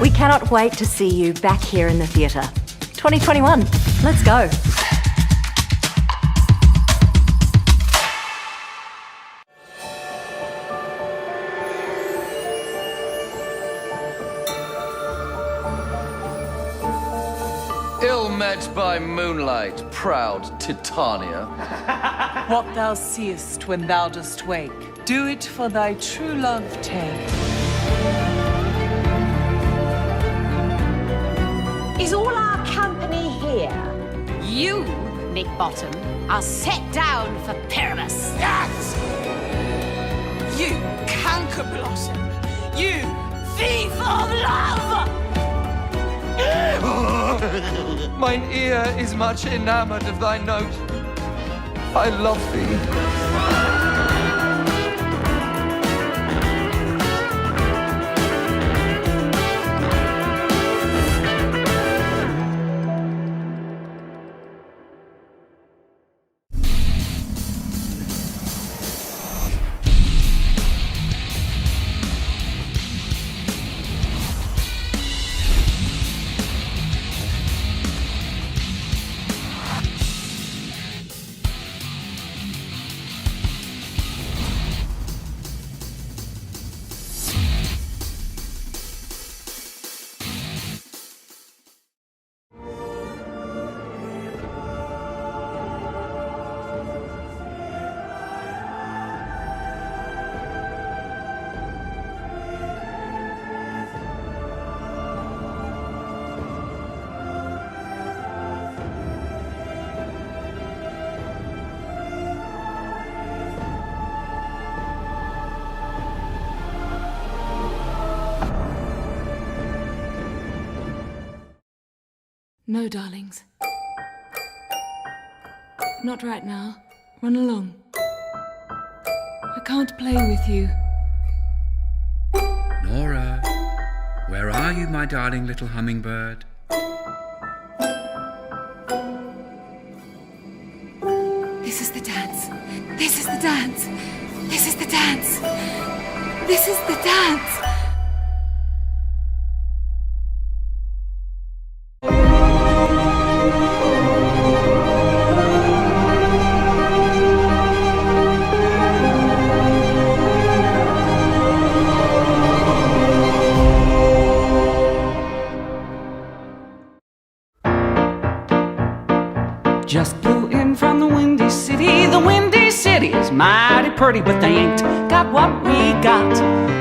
We cannot wait to see you back here in the theatre. 2021, let's go. Ill met by moonlight, proud Titania. What thou seest when thou dost wake, do it for thy true love take. Is all our company here? You, Nick Bottom, are set down for Pyramus. Yes! You canker blossom! You thief of love! Mine ear is much enamoured of thy note. I love thee. No, darlings. Not right now. Run along. I can't play with you. Nora, where are you, my darling little hummingbird? This is the dance. This is the dance. This is the dance. This is the dance. Just blew in from the Windy City. The Windy City is mighty pretty, but they ain't got what we got.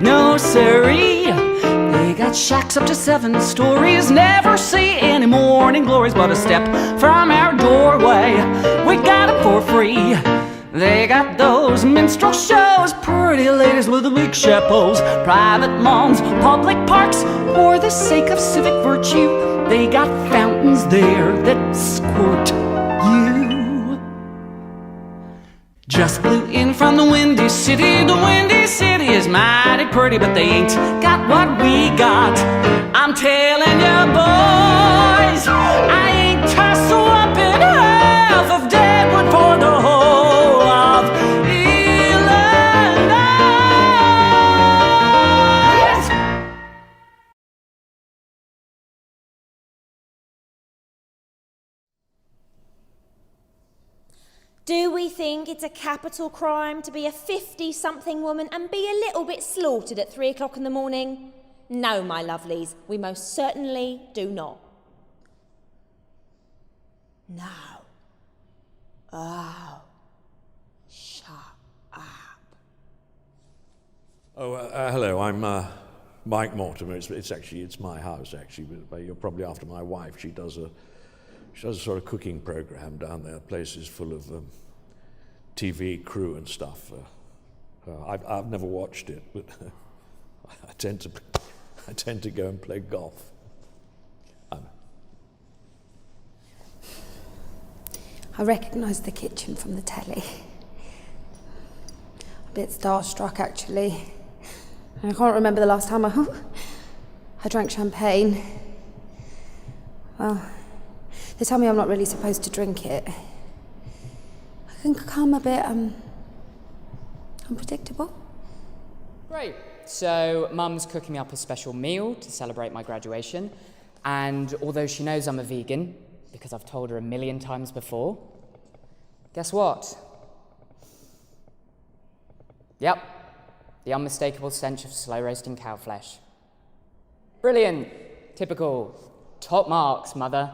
No siree. They got shacks up to 7 stories. Never see any morning glories but a step from our doorway. We got them for free. They got those minstrel shows, pretty ladies with the big chapeaus, private lawns, public parks, for the sake of civic virtue. They got fountains there that squirt you. Just flew in from the Windy City. The Windy City is mighty pretty, but they ain't got what we got. I'm telling you, boys, I ain't tussle up in half of Deadwood for the whole of Illinois. Do we think it's a capital crime to be a 50-something woman and be a little bit slaughtered at 3 o'clock in the morning? No, my lovelies, we most certainly do not. No. Oh. Shut up. Oh, hello, I'm Mike Mortimer. It's my house, actually, but you're probably after my wife. She does a sort of cooking program down there. The place is full of TV crew and stuff. I've never watched it, but I tend to go and play golf. I recognised the kitchen from the telly. A bit starstruck, actually. I can't remember the last time I drank champagne. Well, they tell me I'm not really supposed to drink it. I can become a bit, unpredictable. Great. So Mum's cooking me up a special meal to celebrate my graduation. And although she knows I'm a vegan, because I've told her 1,000,000 times before, guess what? Yep, the unmistakable stench of slow roasting cow flesh. Brilliant. Typical. Top marks, Mother.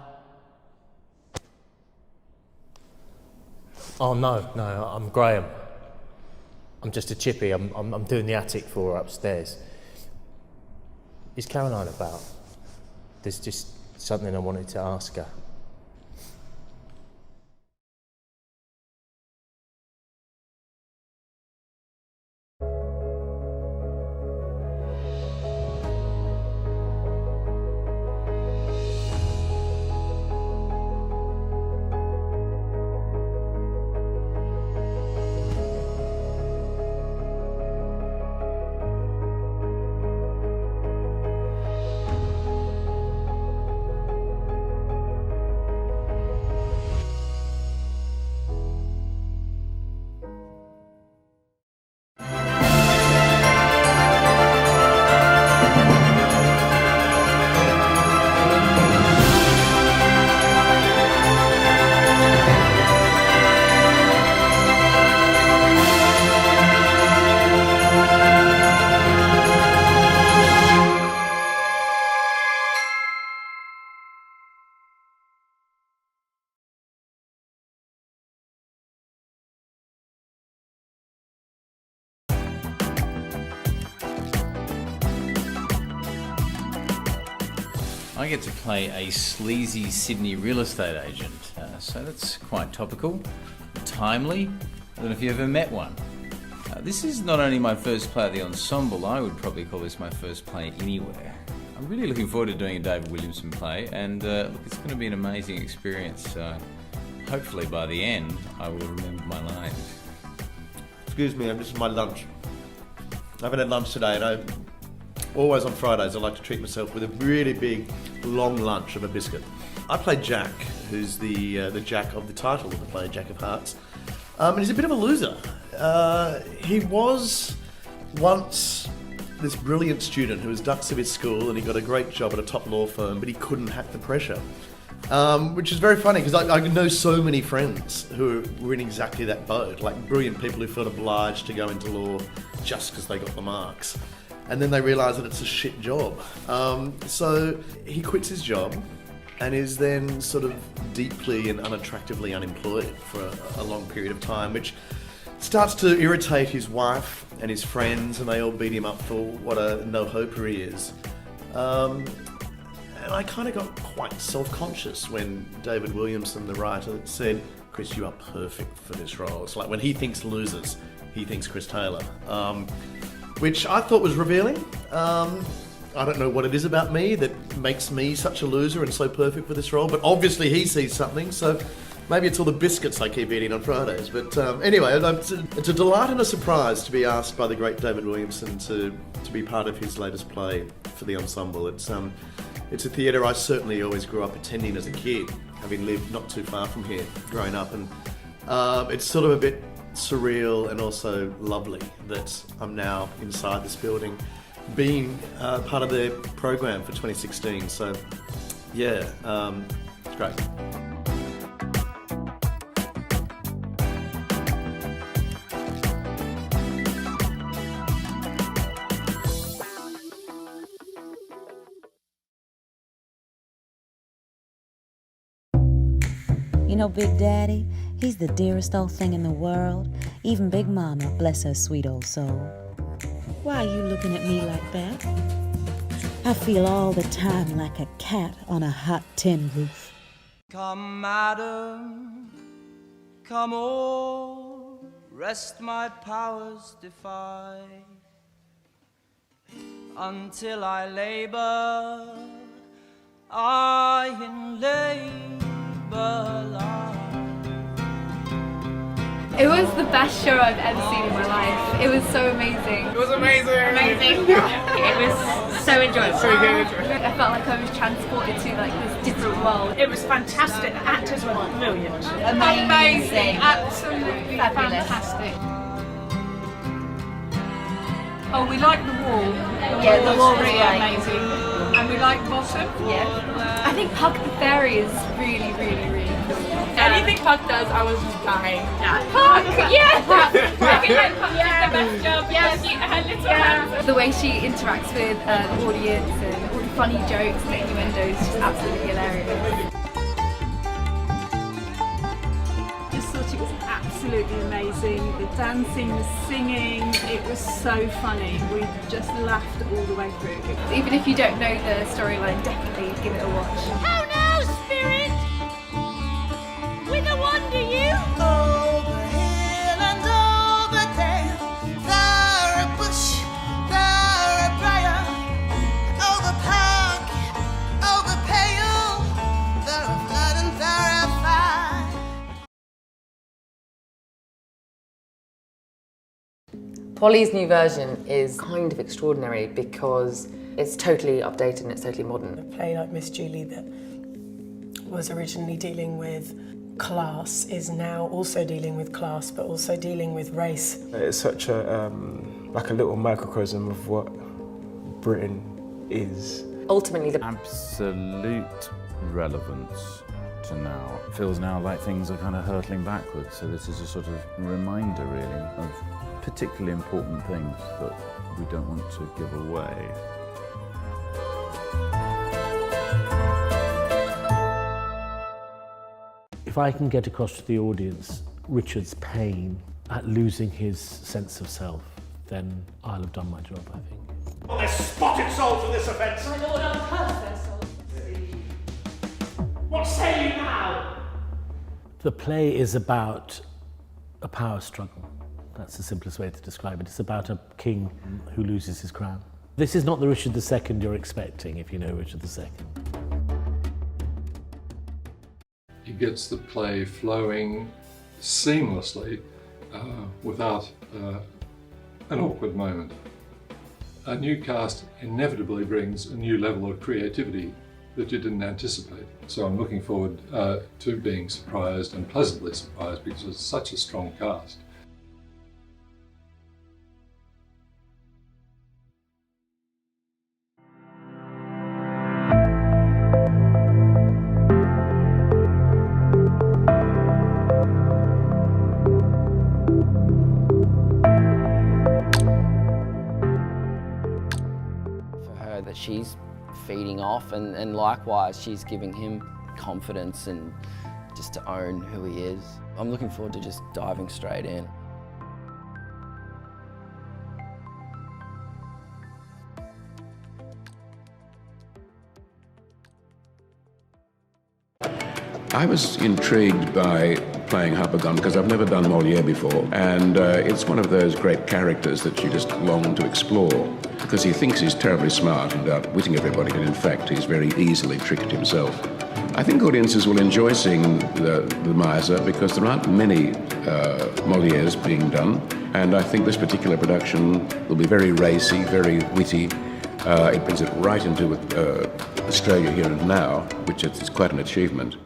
Oh, no, I'm Graham. I'm just a chippy. I'm doing the attic for her upstairs. Is Caroline about? There's just something I wanted to ask her. I get to play a sleazy Sydney real estate agent, so that's quite topical, timely. I don't know if you ever met one. This is not only my first play at the ensemble, I would probably call this my first play anywhere. I'm really looking forward to doing a David Williamson play, and look, it's going to be an amazing experience. Hopefully by the end, I will remember my lines. Excuse me, this is my lunch. I haven't had lunch today, and always on Fridays I like to treat myself with a really big, long lunch of a biscuit. I play Jack, who's the Jack of the title of the play, Jack of Hearts. And he's a bit of a loser. He was once this brilliant student who was ducks of his school, and he got a great job at a top law firm, but he couldn't hack the pressure. Which is very funny, because I know so many friends who were in exactly that boat, like brilliant people who felt obliged to go into law just because they got the marks. And then they realise that it's a shit job. So he quits his job and is then sort of deeply and unattractively unemployed for a long period of time, which starts to irritate his wife and his friends, and they all beat him up for what a no-hoper he is. And I kind of got quite self-conscious when David Williamson, the writer, said, "Chris, you are perfect for this role." It's like when he thinks losers, he thinks Chris Taylor. Which I thought was revealing. I don't know what it is about me that makes me such a loser and so perfect for this role, but obviously he sees something, so maybe it's all the biscuits I keep eating on Fridays. But anyway, it's a delight and a surprise to be asked by the great David Williamson to be part of his latest play for the ensemble. It's a theatre I certainly always grew up attending as a kid, having lived not too far from here growing up, and it's sort of a bit surreal and also lovely that I'm now inside this building being part of their program for 2016. So yeah, it's great. You know Big Daddy? He's the dearest old thing in the world. Even Big Mama, bless her sweet old soul. Why are you looking at me like that? I feel all the time like a cat on a hot tin roof. Come, madam, come all, rest my powers defy, until I labor, I in labor lie. It was the best show I've ever seen in my life. It was so amazing. It was amazing. Amazing. It was so enjoyable. So good. I felt like I was transported to like this different world. It was fantastic. The actors were brilliant. Amazing. Absolutely Fabulous. fantastic. Oh, we like the wall. The wall was really great. amazing. And we like bottom. Yeah. I think Puck the Fairy is really, really, really cool. Anything Puck does, I was just dying. Puck! Yeah! I feel like Puck did the best job. Yes. Her little hands. The way she interacts with the audience and all the funny jokes and innuendos is just absolutely hilarious. Just thought it was absolutely amazing. The dancing, the singing, it was so funny. We just laughed all the way through. Even if you don't know the storyline, definitely give it a watch. How now, spirit? With a wonder you? Over hill and over dale, there a bush, there a briar, over park, over pale, there a flood and there a fire. Polly's new version is kind of extraordinary because it's totally updated and it's totally modern. A play like Miss Julie that was originally dealing with class is now also dealing with class, but also dealing with race. It's such a like a little microcosm of what Britain is. Ultimately, the absolute relevance to now. It feels now like things are kind of hurtling backwards, so this is a sort of reminder, really, of particularly important things that we don't want to give away. If I can get across to the audience Richard's pain at losing his sense of self, then I'll have done my job, I think. Well, there's spotted soul for this offence. My lord, I'll curse their souls. What say you now? The play is about a power struggle. That's the simplest way to describe it. It's about a king who loses his crown. This is not the Richard II you're expecting if you know Richard II. He gets the play flowing seamlessly without an awkward moment. A new cast inevitably brings a new level of creativity that you didn't anticipate. So I'm looking forward to being surprised and pleasantly surprised because it's such a strong cast. That she's feeding off and likewise she's giving him confidence and just to own who he is. I'm looking forward to just diving straight in. I was intrigued by playing Harpagon because I've never done Moliere before, and it's one of those great characters that you just long to explore because he thinks he's terribly smart and outwitting everybody, and in fact he's very easily tricked himself. I think audiences will enjoy seeing the miser because there aren't many Molieres being done, and I think this particular production will be very racy, very witty. It brings it right into Australia here and now, which is quite an achievement.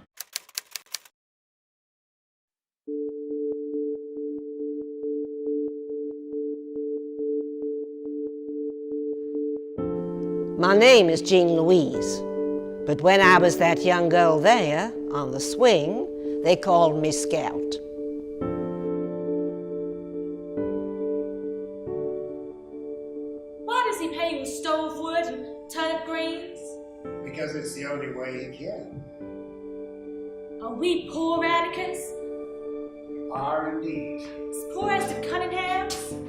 My name is Jean Louise, but when I was that young girl there, on the swing, they called me Scout. Why does he pay with stove wood and turnip greens? Because it's the only way he can. Are we poor radicants? Are indeed. As poor as the Cunninghams?